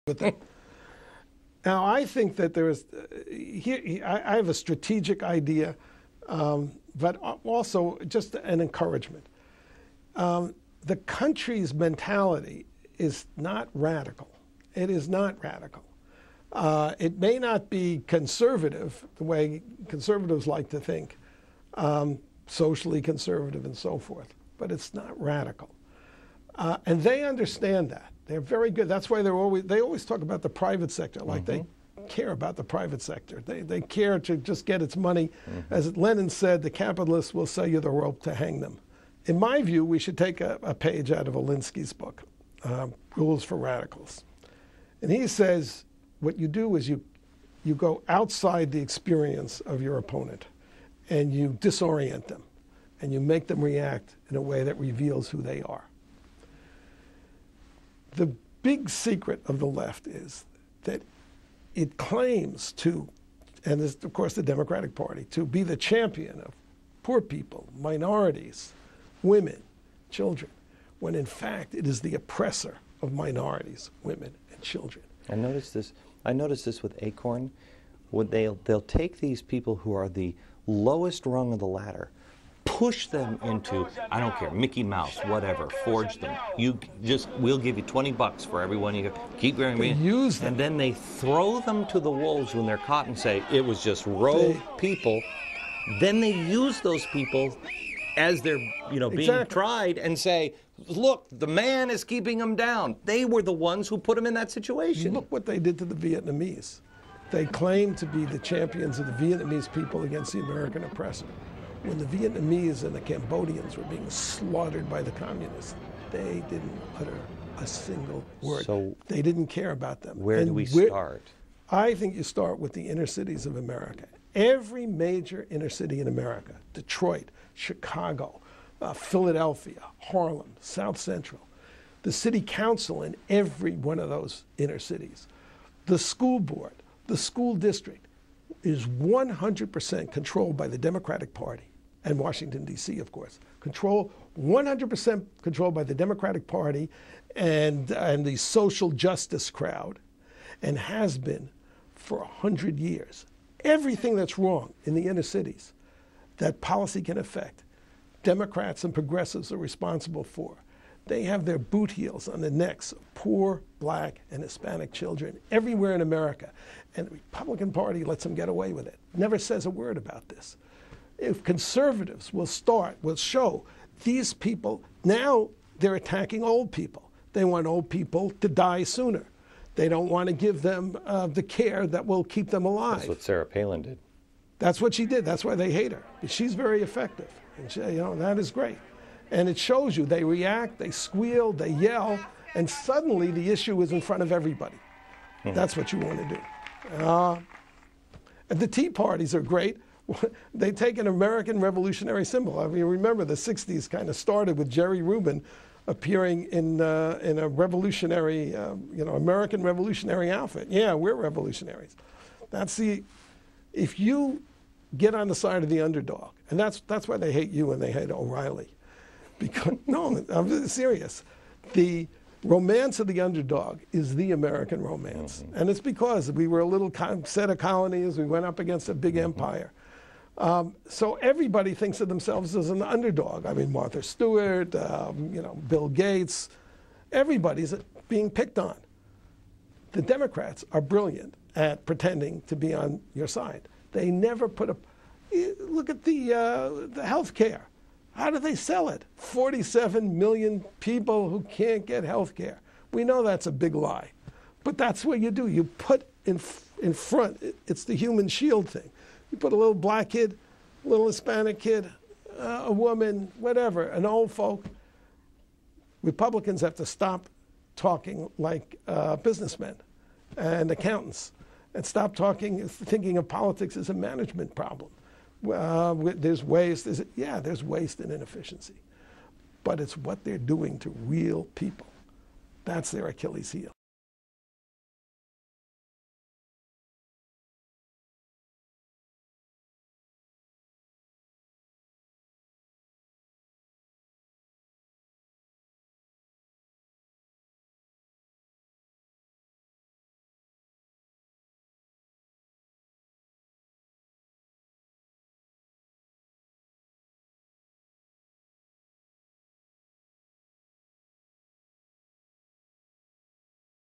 with it. Now, I think that there is, I have a strategic idea, but also just an encouragement. The country's mentality is not radical. It is not radical. It may not be conservative, the way conservatives like to think, socially conservative and so forth, but it's not radical. And they understand that. They're very good. That's why they always talk about the private sector, like they care about the private sector. They care to just get its money. As Lenin said, the capitalists will sell you the rope to hang them. In my view, we should take a page out of Alinsky's book, Rules for Radicals. And he says, what you do is you go outside the experience of your opponent and you disorient them and you make them react in a way that reveals who they are. The big secret of the left is that it claims to, and this, of course, the Democratic Party, to be the champion of poor people, minorities, women, children, when in fact it is the oppressor of minorities, women, and children. I noticed this with Acorn. They'll take these people who are the lowest rung of the ladder, push them into, I don't care, Mickey Mouse, whatever, forge them. We'll give you $20 for everyone you keep going. Use them. And then they throw them to the wolves when they're caught and say, it was just rogue people. Then they use those people as they're being tried and say, look, the man is keeping them down. They were the ones who put them in that situation. Look what they did to the Vietnamese. They claimed to be the champions of the Vietnamese people against the American oppressor. When the Vietnamese and the Cambodians were being slaughtered by the communists, they didn't utter a single word. So they didn't care about them. Where do we start? I think you start with the inner cities of America. Every major inner city in America, Detroit, Chicago, Philadelphia, Harlem, South Central, the city council in every one of those inner cities, the school board, the school district is 100% controlled by the Democratic Party. And Washington, D.C., of course. 100% controlled by the Democratic Party and the social justice crowd, and has been for 100 years. Everything that's wrong in the inner cities that policy can affect, Democrats and progressives are responsible for. They have their boot heels on the necks of poor black and Hispanic children everywhere in America. And the Republican Party lets them get away with it. Never says a word about this. If conservatives will show these people, now they're attacking old people. They want old people to die sooner. They don't want to give them the care that will keep them alive. That's what Sarah Palin did. That's what she did. That's why they hate her. She's very effective. And she, that is great. And it shows you, they react, they squeal, they yell, and suddenly the issue is in front of everybody. That's what you want to do. And the Tea Parties are great. They take an American revolutionary symbol. I mean, remember the 60s kind of started with Jerry Rubin appearing in a revolutionary, American revolutionary outfit. Yeah, we're revolutionaries. If you get on the side of the underdog, and that's why they hate you and they hate O'Reilly. Because, no, I'm serious. The romance of the underdog is the American romance. And it's because we were a little set of colonies, we went up against a big empire. So everybody thinks of themselves as an underdog. I mean, Martha Stewart, Bill Gates, everybody's being picked on. The Democrats are brilliant at pretending to be on your side. They never look at the health care. How do they sell it? 47 million people who can't get health care. We know that's a big lie. But that's what you do. You put in front, it's the human shield thing. You put a little black kid, a little Hispanic kid, a woman, whatever, an old folk. Republicans have to stop talking like businessmen and accountants and stop thinking of politics as a management problem. There's waste. There's waste and inefficiency. But it's what they're doing to real people. That's their Achilles heel.